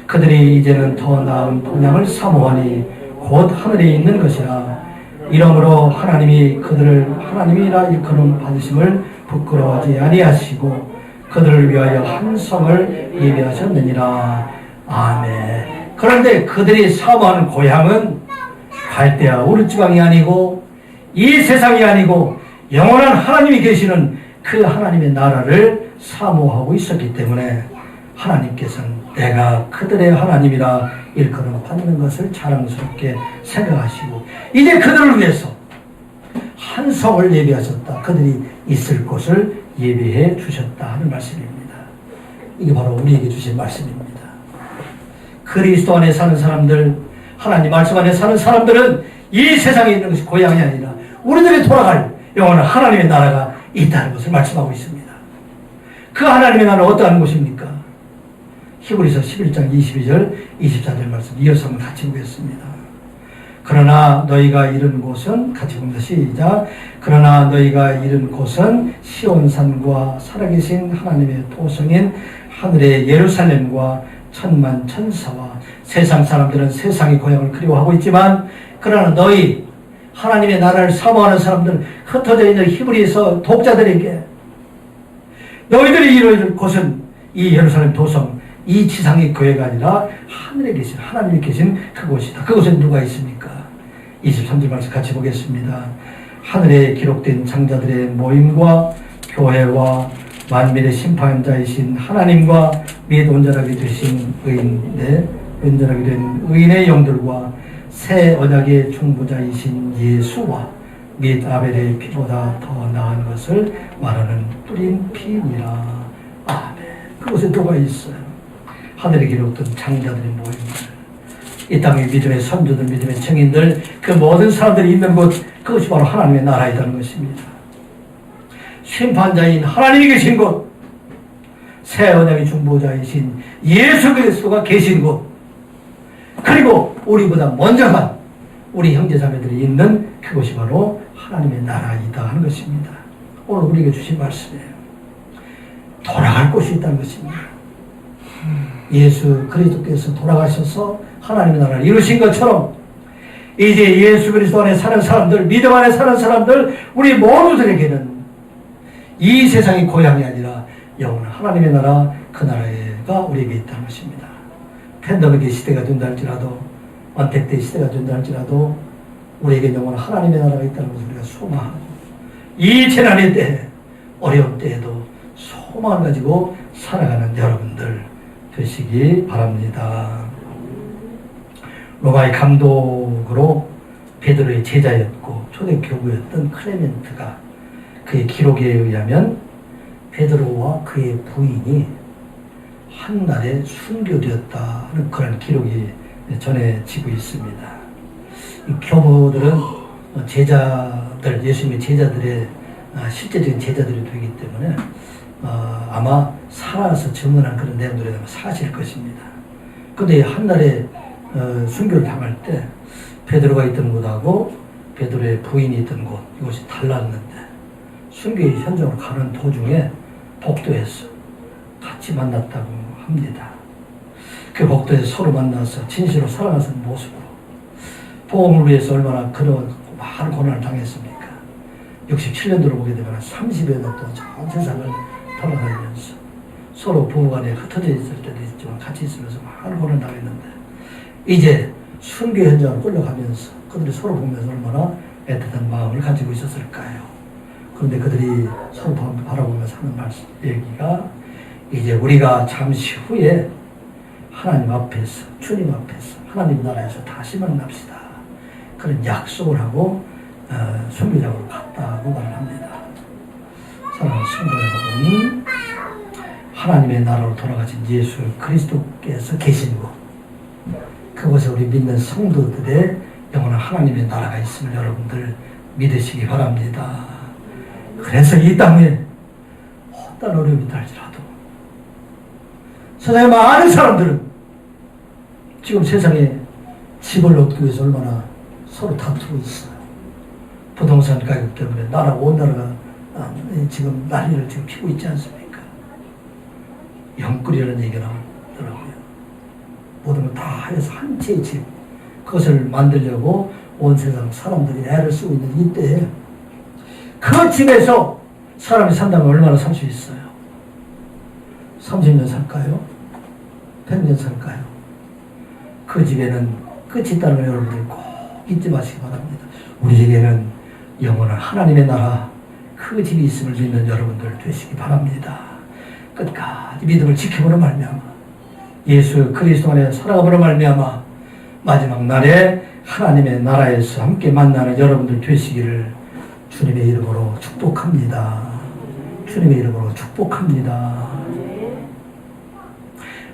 그들이 이제는 더 나은 본향을 사모하니 곧 하늘에 있는 것이라. 이러므로 하나님이 그들을 하나님이라 일컬음 받으심을 부끄러워하지 아니하시고 그들을 위하여 한 성을 예비하셨느니라. 아멘. 그런데 그들이 사모하는 고향은 갈대아우르 지방이 아니고 이 세상이 아니고 영원한 하나님이 계시는 그 하나님의 나라를 사모하고 있었기 때문에 하나님께서는 내가 그들의 하나님이라 일컬음 받는 것을 자랑스럽게 생각하시고 이제 그들을 위해서 한 성을 예비하셨다. 그들이 있을 곳을 예비해 주셨다 하는 말씀입니다. 이게 바로 우리에게 주신 말씀입니다. 그리스도 안에 사는 사람들, 하나님 말씀 안에 사는 사람들은 이 세상에 있는 것이 고향이 아니라 우리들이 돌아갈 영원한 하나님의 나라가 있다는 것을 말씀하고 있습니다. 그 하나님의 나라는 어떠한 것입니까? 히브리서 11장 22절 24절 말씀 이어서 한번 같이 보겠습니다. 그러나 너희가 이른 곳은, 같이 봅니다. 시작. 그러나 너희가 이른 곳은 시온산과 살아계신 하나님의 도성인 하늘의 예루살렘과 천만 천사와 세상 사람들은 세상의 고향을 그리워하고 있지만 그러나 너희 하나님의 나라를 사모하는 사람들, 흩어져 있는 히브리서 독자들에게 너희들이 이룰 곳은 이 예루살렘 도성, 이 지상의 교회가 아니라 하늘에 계신 하나님이 계신 그곳이다. 그곳에 누가 있습니까? 23절 말씀 같이 보겠습니다. 하늘에 기록된 장자들의 모임과 교회와 만민의 심판자이신 하나님과 및 온전하게 되신 온전하게 된 의인의 영들과 새 언약의 중보자이신 예수와 및 아벨의 피보다 더 나은 것을 말하는 뿌린 피니라. 아멘. 그곳에 누가 있어요? 하늘에 기록된 장자들의 모임들, 이 땅의 믿음의 선조들, 믿음의 증인들, 그 모든 사람들이 있는 곳, 그것이 바로 하나님의 나라이라는 것입니다. 심판자인 하나님이 계신 곳, 새 언약의 중보자이신 예수 그리스도가 계신 곳, 그리고 우리보다 먼저 간 우리 형제자매들이 있는 그곳이 바로 하나님의 나라이다 하는 것입니다. 오늘 우리에게 주신 말씀이에요. 돌아갈 곳이 있다는 것입니다. 예수 그리스도께서 돌아가셔서 하나님의 나라를 이루신 것처럼 이제 예수 그리스도 안에 사는 사람들, 믿음 안에 사는 사람들, 우리 모두들에게는 이 세상의 고향이 아니라 영원한 하나님의 나라, 그 나라가 우리에게 있다는 것입니다. 팬데믹의 시대가 된다 할지라도, 언택트의 시대가 된다 할지라도 우리에게 영원한 하나님의 나라가 있다는 것을 우리가 소망하고 이 재난의 때, 어려운 때에도 소망을 가지고 살아가는 여러분들 되시기 바랍니다. 로마의 감독으로 베드로의 제자였고 초대 교구였던 클레멘트가 그의 기록에 의하면 베드로와 그의 부인이 한날에 순교되었다는 그런 기록이 전해지고 있습니다. 이 교부들은 제자들, 예수님의 제자들의 실제적인 제자들이 되기 때문에 아마 살아서 증언한 그런 내용들이 사실 것입니다. 그런데 한날에 순교를 당할 때 베드로가 있던 곳하고 베드로의 부인이 있던 곳, 이곳이 달랐는데 순교의 현장으로 가는 도중에 복도에서 같이 만났다고 합니다. 그 복도에서 서로 만나서 진실로 살아가는 모습으로 복음을 위해서 얼마나 그런 많은 고난을 당했습니까? 67년도로 보게 되면 30여 년 동안 전 세상을 돌아다니면서 서로 부부간에 흩어져 있을 때도 있지만 같이 있으면서 많은 고난을 당했는데 이제 순교 현장을 끌려가면서 그들이 서로 보면서 얼마나 애틋한 마음을 가지고 있었을까요? 그런데 그들이 서로 바라보면서 하는 말씀, 얘기가 이제 우리가 잠시 후에 하나님 앞에서, 주님 앞에서, 하나님 나라에서 다시 만납시다. 그런 약속을 하고 순교장으로 갔다고 말을 합니다. 사랑하는 성도 여러분, 하나님의 나라로 돌아가신 예수 그리스도께서 계신 곳, 그곳에 우리 믿는 성도들의 영원한 하나님의 나라가 있음을 여러분들 믿으시기 바랍니다. 그래서 이 땅에 어떤 어려움이 달지라도 세상에 많은 사람들은 지금 세상에 집을 얻기 위해서 얼마나 서로 다투고 있어요. 부동산 가격 때문에 온 나라가 지금 난리를 지금 피고 있지 않습니까? 영끌이라는 얘기가 나오더라고요. 모든 걸 다 해서 한 채의 집, 그것을 만들려고 온 세상 사람들이 애를 쓰고 있는 이때에 그 집에서 사람이 산다면 얼마나 살 수 있어요? 30년 살까요? 100년 살까요? 그 집에는 끝이 있다는 걸 여러분들 꼭 잊지 마시기 바랍니다. 우리에게는 영원한 하나님의 나라, 그 집이 있음을 믿는 여러분들 되시기 바랍니다. 끝까지 믿음을 지켜보는 말미암아 예수 그리스도 안에 살아감으로 말미암아 마지막 날에 하나님의 나라에서 함께 만나는 여러분들 되시기를 주님의 이름으로 축복합니다. 주님의 이름으로 축복합니다.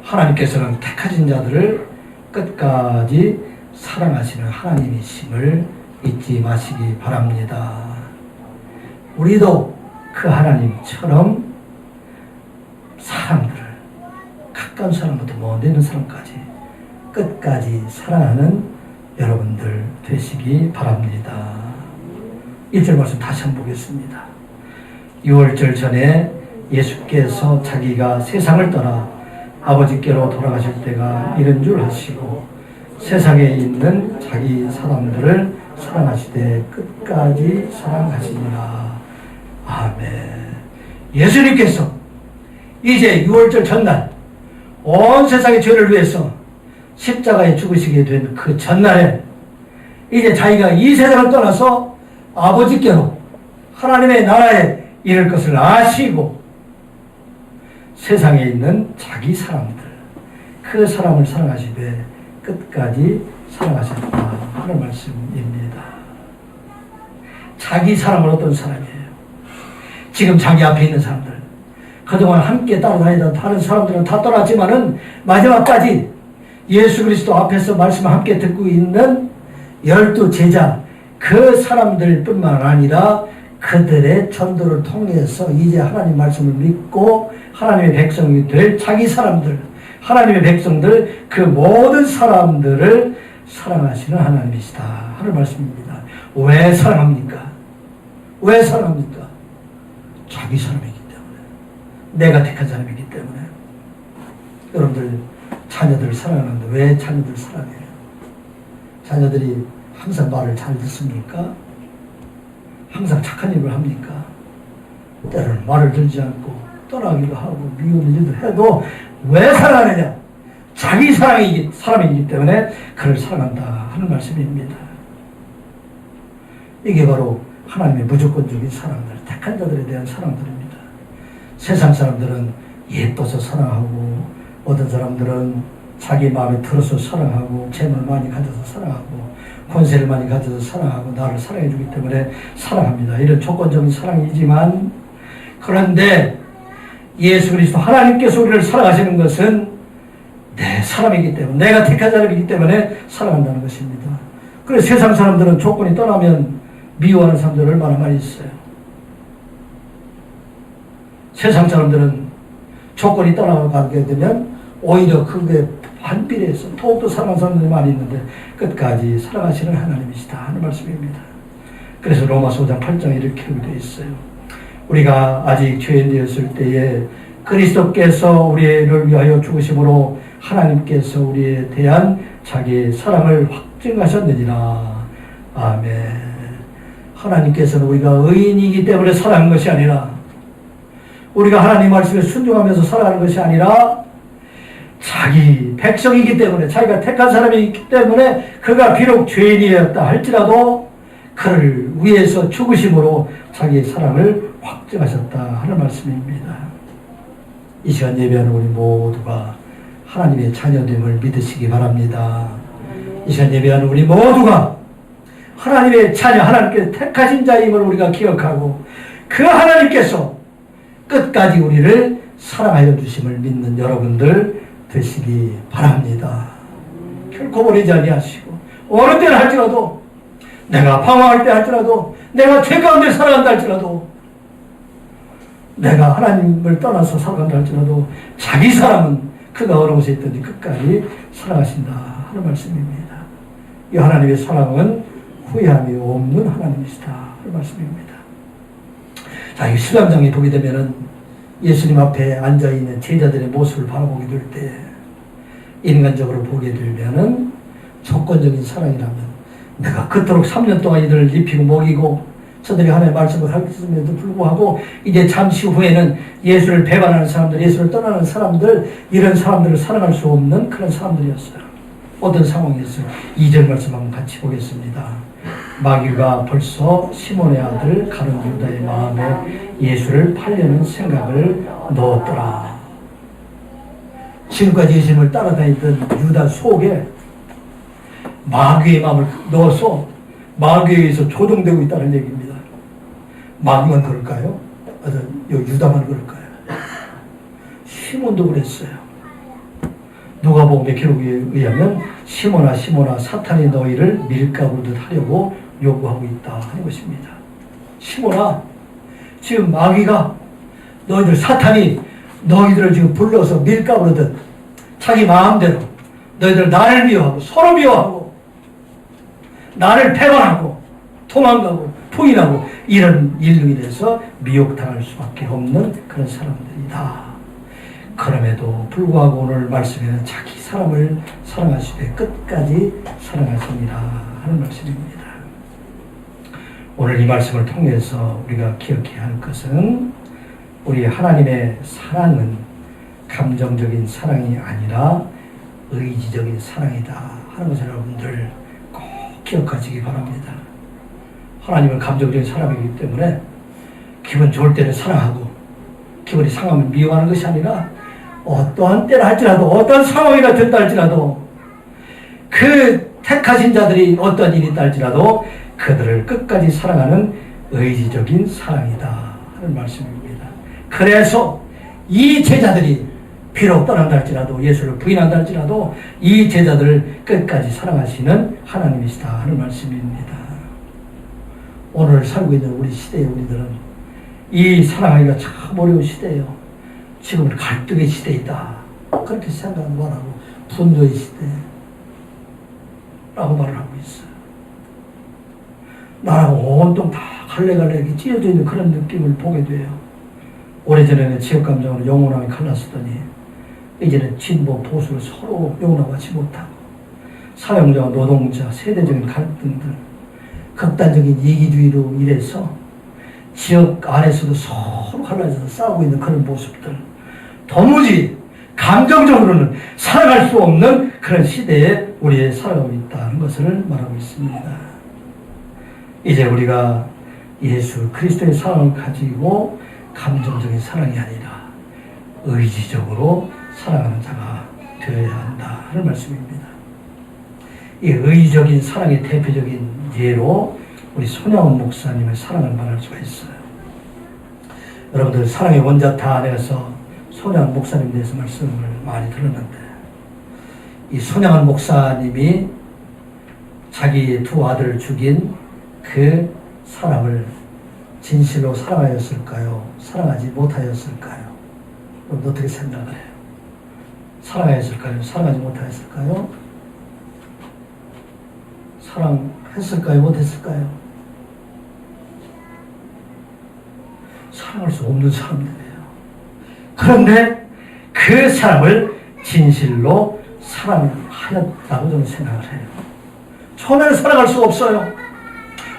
하나님께서는 택하신 자들을 끝까지 사랑하시는 하나님이심을 잊지 마시기 바랍니다. 우리도 그 하나님처럼 사람들을 가까운 사람부터 먼 있는 사람까지 끝까지 사랑하는 여러분들 되시기 바랍니다. 1절 말씀 다시 한번 보겠습니다. 6월절 전에 예수께서 자기가 세상을 떠나 아버지께로 돌아가실 때가 이른 줄 아시고 세상에 있는 자기 사람들을 사랑하시되 끝까지 사랑하시니라. 아멘. 예수님께서 이제 6월절 전날 온 세상의 죄를 위해서 십자가에 죽으시게 된 그 전날에 이제 자기가 이 세상을 떠나서 아버지께로 하나님의 나라에 이를 것을 아시고 세상에 있는 자기 사람들 그 사람을 사랑하시되 끝까지 사랑하셨다 하는 말씀입니다. 자기 사람은 어떤 사람이에요? 지금 자기 앞에 있는 사람들 그동안 함께 따라다니던 다른 사람들은 다 떠났지만은 마지막까지 예수 그리스도 앞에서 말씀을 함께 듣고 있는 12 제자 그 사람들 뿐만 아니라 그들의 전도를 통해서 이제 하나님 말씀을 믿고 하나님의 백성이 될 자기 사람들 하나님의 백성들 그 모든 사람들을 사랑하시는 하나님이시다 하는 말씀입니다. 왜 사랑합니까? 왜 사랑합니까? 자기 사람이기 때문에 내가 택한 사람이기 때문에. 여러분들 자녀들 사랑하는데 왜 자녀들 사랑해요? 자녀들이 항상 말을 잘 듣습니까? 항상 착한 일을 합니까? 때로는 말을 들지 않고 떠나기도 하고 미우는 일도 해도 왜 사랑하느냐? 자기 사람이기 때문에 그를 사랑한다 하는 말씀입니다. 이게 바로 하나님의 무조건적인 사랑들, 택한 자들에 대한 사랑들입니다. 세상 사람들은 예뻐서 사랑하고 어떤 사람들은 자기 마음에 들어서 사랑하고 재물 많이 가져서 사랑하고 권세를 많이 가져서 사랑하고 나를 사랑해 주기 때문에 사랑합니다. 이런 조건적인 사랑이지만 그런데 예수 그리스도 하나님께서 우리를 사랑하시는 것은 내 사람이기 때문에 내가 택한 사람이기 때문에 사랑한다는 것입니다. 그래서 세상 사람들은 조건이 떠나면 미워하는 사람들 얼마나 많이 있어요. 세상 사람들은 조건이 떠나가게 되면 오히려 그게 반비례해서 더욱더 사랑하는 사람들이 많이 있는데 끝까지 사랑하시는 하나님이시다 하는 말씀입니다. 그래서 로마서 5장 8장에 이렇게 되어 있어요. 우리가 아직 죄인되었을 때에 그리스도께서 우리를 위하여 죽으심으로 하나님께서 우리에 대한 자기의 사랑을 확증하셨느니라. 아멘. 하나님께서는 우리가 의인이기 때문에 사랑한 것이 아니라 우리가 하나님 말씀에 순종하면서 살아가는 것이 아니라 자기 백성이기 때문에 자기가 택한 사람이기 때문에 그가 비록 죄인이었다 할지라도 그를 위해서 죽으심으로 자기의 사랑을 확증하셨다 하는 말씀입니다. 이 시간 예배하는 우리 모두가 하나님의 자녀됨을 믿으시기 바랍니다. 이 시간 예배하는 우리 모두가 하나님의 자녀, 하나님께서 택하신 자임을 우리가 기억하고 그 하나님께서 끝까지 우리를 사랑하여 주심을 믿는 여러분들 되시기 바랍니다. 결코 버리지 아니하시고 어느 때는 할지라도 내가 방황할 때 할지라도 내가 죄 가운데 살아간다 할지라도 내가 하나님을 떠나서 살아간다 할지라도 자기 사람은 그가 어느 곳에 있든지 끝까지 사랑하신다 하는 말씀입니다. 이 하나님의 사랑은 후회함이 없는 하나님이시다 하는 말씀입니다. 자, 이 13장에 보게 되면은 예수님 앞에 앉아있는 제자들의 모습을 바라보게 될 때 인간적으로 보게 되면은 조건적인 사랑이라면 내가 그토록 3년 동안 이들을 입히고 먹이고 저들이 하나님의 말씀을 가르쳤음에도 불구하고 이제 잠시 후에는 예수를 배반하는 사람들, 예수를 떠나는 사람들, 이런 사람들을 사랑할 수 없는 그런 사람들이었어요. 어떤 상황이었어요? 2절 말씀 한번 같이 보겠습니다. 마귀가 벌써 시몬의 아들 가룟 유다의 마음에 예수를 팔려는 생각을 넣었더라. 지금까지 예수님을 따라다니던 유다 속에 마귀의 마음을 넣어서 마귀에 의해서 조종되고 있다는 얘기입니다. 마귀만 그럴까요? 유다만 그럴까요? 시몬도 그랬어요. 누가복음의 기록에 의하면 시몬아 시몬아 사탄이 너희를 밀가루듯 하려고 요구하고 있다 하는 것입니다. 시몬아, 지금 마귀가 사탄이 너희들을 지금 불러서 밀가루듯 자기 마음대로 너희들 나를 미워하고 서로 미워하고 나를 배반하고 도망가고 포인하고 이런 일로 인해서 미혹당할 수밖에 없는 그런 사람들이다. 그럼에도 불구하고 오늘 말씀에는 자기 사람을 사랑하시되 끝까지 사랑하십니다 하는 말씀입니다. 오늘 이 말씀을 통해서 우리가 기억해야 할 것은 우리 하나님의 사랑은 감정적인 사랑이 아니라 의지적인 사랑이다 하는 것을 여러분들 꼭 기억하시기 바랍니다. 하나님은 감정적인 사람이기 때문에 기분 좋을 때는 사랑하고 기분이 상하면 미워하는 것이 아니라 어떠한 때라 할지라도 어떤 상황이나 된다 할지라도 그 택하신 자들이 어떤 일이 있다 할지라도 그들을 끝까지 사랑하는 의지적인 사랑이다 하는 말씀입니다. 그래서 이 제자들이 비록 떠난다 할지라도 예수를 부인한다 할지라도 이 제자들을 끝까지 사랑하시는 하나님이시다 하는 말씀입니다. 오늘 살고 있는 우리 시대의 우리들은 이 사랑하기가 참 어려운 시대예요. 지금은 갈등의 시대이다 그렇게 생각을 말하고 분노의 시대라고 말을 하고 있어요. 나라가 온통 다 갈래갈래 찢어져 있는 그런 느낌을 보게 돼요. 오래전에는 지역감정으로 영원하게 갈랐었더니 이제는 진보 보수를 서로 용납하지 못하고 사용자와 노동자 세대적인 갈등들 극단적인 이기주의로 인해서 지역 안에서도 서로 갈라져서 싸우고 있는 그런 모습들 도무지 감정적으로는 살아갈 수 없는 그런 시대에 우리의 살아가고 있다는 것을 말하고 있습니다. 이제 우리가 예수 그리스도의 사랑을 가지고 감정적인 사랑이 아니라 의지적으로 사랑하는 자가 되어야 한다 하는 말씀입니다. 이 의지적인 사랑의 대표적인 예로 우리 손양원 목사님의 사랑을 말할 수가 있어요. 여러분들 사랑의 원자타 안에서 손양원 목사님에 대해서 말씀을 많이 들었는데 이 손양원 목사님이 자기 두 아들을 죽인 그 사람을 진실로 사랑하였을까요? 사랑하지 못하였을까요? 여러분 어떻게 생각을 해요? 사랑하였을까요? 사랑하지 못하였을까요? 사랑했을까요? 못했을까요? 사랑할 수 없는 사람들이에요. 그런데 그 사람을 진실로 사랑하였다고 저는 생각을 해요. 처음에는 사랑할 수가 없어요.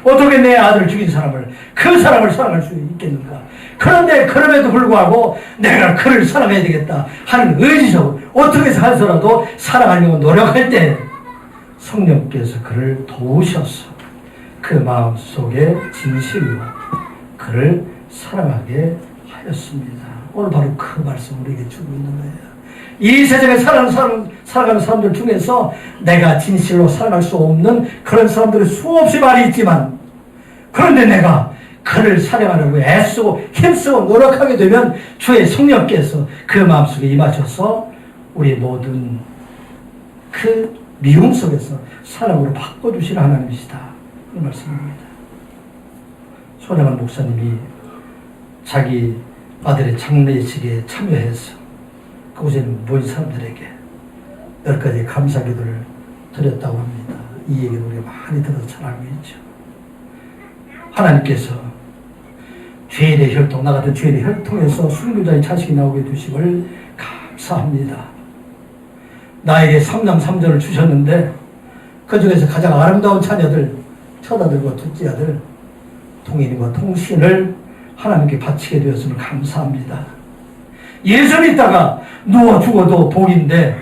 어떻게 내 아들을 죽인 사람을 그 사람을 사랑할 수 있겠는가? 그런데 그럼에도 불구하고 내가 그를 사랑해야 되겠다 하는 의지적으로 어떻게 해서라도 사랑하려고 노력할 때 성령께서 그를 도우셔서 그 마음속에 진실로 그를 사랑하게 하였습니다. 오늘 바로 그 말씀 우리에게 주고 있는 거예요. 이 세상에 살아가는 사람들 중에서 내가 진실로 사랑할 수 없는 그런 사람들이 수없이 많이 있지만 그런데 내가 그를 사랑하려고 애쓰고 힘쓰고 노력하게 되면 주의 성령께서 그 마음속에 임하셔서 우리 모든 그 미움 속에서 사랑으로 바꿔주시는 하나님이시다. 그 말씀입니다. 손양원 목사님이 자기 아들의 장례식에 참여해서 그곳에 모인 사람들에게 10가지 감사기도를 드렸다고 합니다. 이 얘기를 우리가 많이 들어서 잘 알고 있죠. 하나님께서 죄인의 혈통, 나 같은 죄인의 혈통에서 순교자의 자식이 나오게 해주심을 감사합니다. 나에게 삼남삼전을 주셨는데 그 중에서 가장 아름다운 자녀들, 첫아들과 둘째 아들, 통일과 통신을 하나님께 바치게 되었음을 감사합니다. 예수 믿다가 누워 죽어도 복인데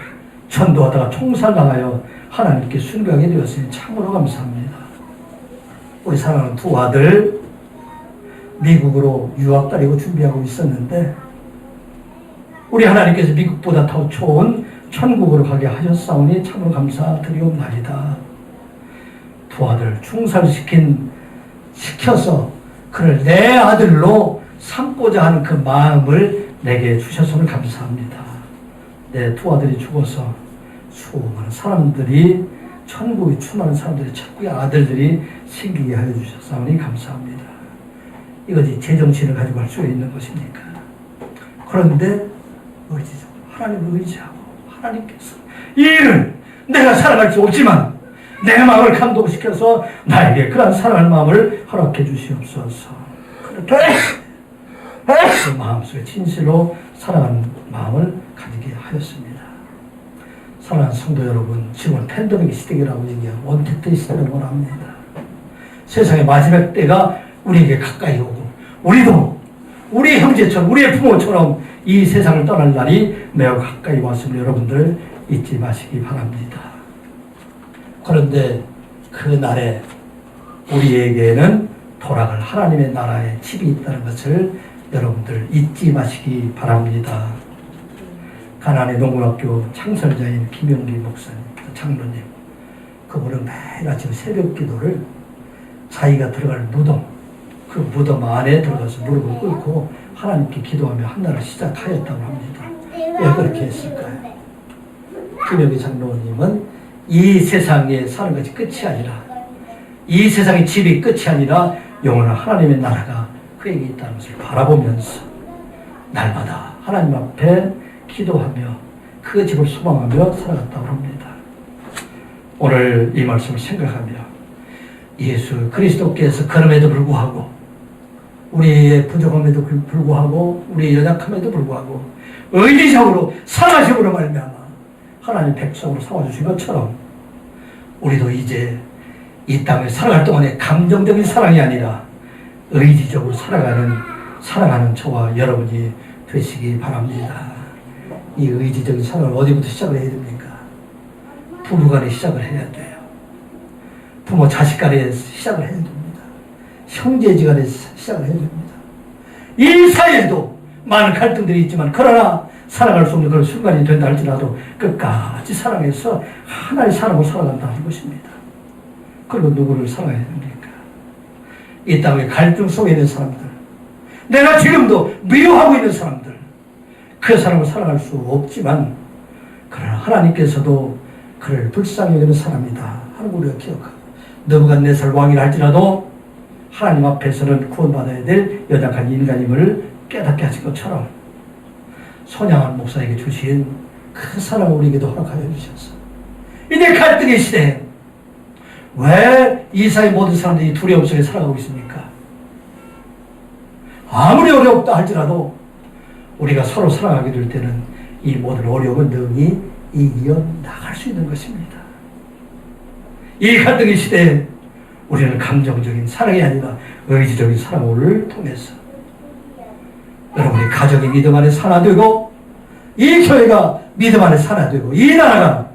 전도하다가 총살당하여 하나님께 순교하게 되었으니 참으로 감사합니다. 우리 사랑하는 두 아들 미국으로 유학 다니고 준비하고 있었는데 우리 하나님께서 미국보다 더 좋은 천국으로 가게 하셨사오니 참으로 감사드리옵나이다. 두 아들 시켜서 그를 내 아들로 삼고자 하는 그 마음을 내게 주셨음을 감사합니다. 내 두 아들이 죽어서 수많은 사람들이 천국에 충만한 사람들이 천국의 아들들이 생기게 하여 주셨사오니 감사합니다. 이것이 제정신을 가지고 할 수 있는 것입니까? 그런데 의지적으로 하나님을 의지하고 하나님께서 이 일을 내가 살아갈 수 없지만 내 마음을 감동시켜서 나에게 그러한 사랑할 마음을 허락해 주시옵소서. 그렇게 그 마음속에 진실로 사랑하는 마음을 가지게 하였습니다. 사랑하는 성도 여러분, 지금은 팬데믹 시대라고 얘기하고 원택트 시대라고 합니다. 세상의 마지막 때가 우리에게 가까이 오고 우리도 우리 형제처럼 우리의 부모처럼 이 세상을 떠날 날이 매우 가까이 왔음을 여러분들 잊지 마시기 바랍니다. 그런데 그 날에 우리에게는 돌아갈 하나님의 나라의 집이 있다는 것을 여러분들 잊지 마시기 바랍니다. 가나안의 농구학교 창설자인 김영기 목사님, 장로님, 그분은 매일 아침 새벽 기도를 자기가 들어갈 무덤, 그 무덤 안에 들어가서 무릎을 꿇고 하나님께 기도하며 한날을 시작하였다고 합니다. 왜 그렇게 했을까요? 김영기 장로님은 이 세상에 사는 것이 끝이 아니라, 이 세상의 집이 끝이 아니라 영원한 하나님의 나라가 그에게 있다는 것을 바라보면서 날마다 하나님 앞에 기도하며 그 집을 소망하며 살아갔다고 합니다. 오늘 이 말씀을 생각하며 예수 그리스도께서 그럼에도 불구하고 우리의 부족함에도 불구하고 우리의 연약함에도 불구하고 의리적으로 사랑하심으로 말미암아 하나님 백성으로 삼아주신 것처럼 우리도 이제 이 땅에 살아갈 동안에 감정적인 사랑이 아니라 의지적으로 사랑하는 저와 여러분이 되시기 바랍니다. 이 의지적인 사랑을 어디부터 시작을 해야 됩니까? 부부간에 시작을 해야 돼요. 부모 자식 간에 시작을 해야 됩니다. 형제지간에 시작을 해야 됩니다. 이 사이에도 많은 갈등들이 있지만 그러나 살아갈 수 없는 그런 순간이 된다 할지라도 끝까지 사랑해서 하나의 사람으로 살아간다는 것입니다. 그리고 누구를 사랑해야 됩니까? 이 땅의 갈등 속에 있는 사람들, 내가 지금도 미워하고 있는 사람들, 그 사람을 사랑할 수 없지만 그러나 하나님께서도 그를 불쌍히 여기는 사람이다 하는 걸 우리가 기억하고 느부갓네살 왕이라 할지라도 하나님 앞에서는 구원받아야 될 연약한 인간임을 깨닫게 하신 것처럼 손양한 목사에게 주신 그 사랑을 우리에게도 허락하여 주셔서 이제 갈등의 시대에 왜 이스라엘 모든 사람들이 두려움 속에 살아가고 있습니까? 아무리 어렵다 할지라도 우리가 서로 사랑하게 될 때는 이 모든 어려움을 능히 이겨 나갈 수 있는 것입니다. 이 갈등의 시대에 우리는 감정적인 사랑이 아니라 의지적인 사랑을 통해서 여러분이 가정이 믿음 안에 살아되고 이 교회가 믿음 안에 살아되고 이 나라가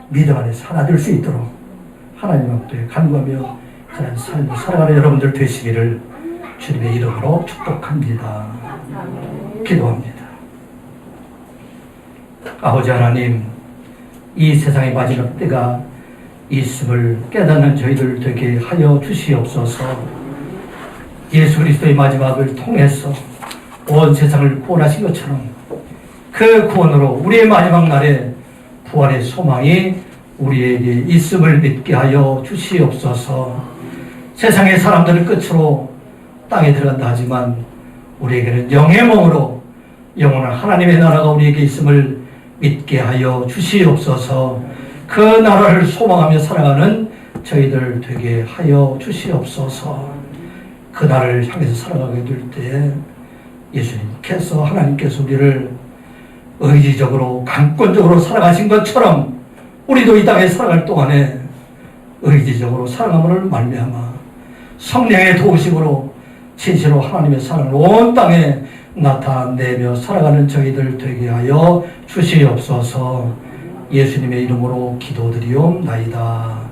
믿음 안에 살아될 수 있도록 하나님 앞에 간구하며 그런 삶을 살아가는 여러분들 되시기를 주님의 이름으로 축복합니다. 기도합니다. 아버지 하나님, 이 세상의 마지막 때가 있음을 깨닫는 저희들 되게 하여 주시옵소서. 예수 그리스도의 마지막을 통해서 온 세상을 구원하신 것처럼 그 구원으로 우리의 마지막 날에 부활의 소망이 우리에게 있음을 믿게 하여 주시옵소서. 세상의 사람들은 끝으로 땅에 들어간다 하지만 우리에게는 영의 몸으로 영원한 하나님의 나라가 우리에게 있음을 믿게 하여 주시옵소서. 그 나라를 소망하며 살아가는 저희들 되게 하여 주시옵소서. 그 나라를 향해서 살아가게 될 때 예수님께서 하나님께서 우리를 의지적으로 강권적으로 살아가신 것처럼 우리도 이 땅에 살아갈 동안에 의지적으로 살아감을 말미암아 성령의 도우심으로 진실로 하나님의 사랑을 온 땅에 나타내며 살아가는 저희들 되게 하여 주시옵소서. 예수님의 이름으로 기도드리옵나이다.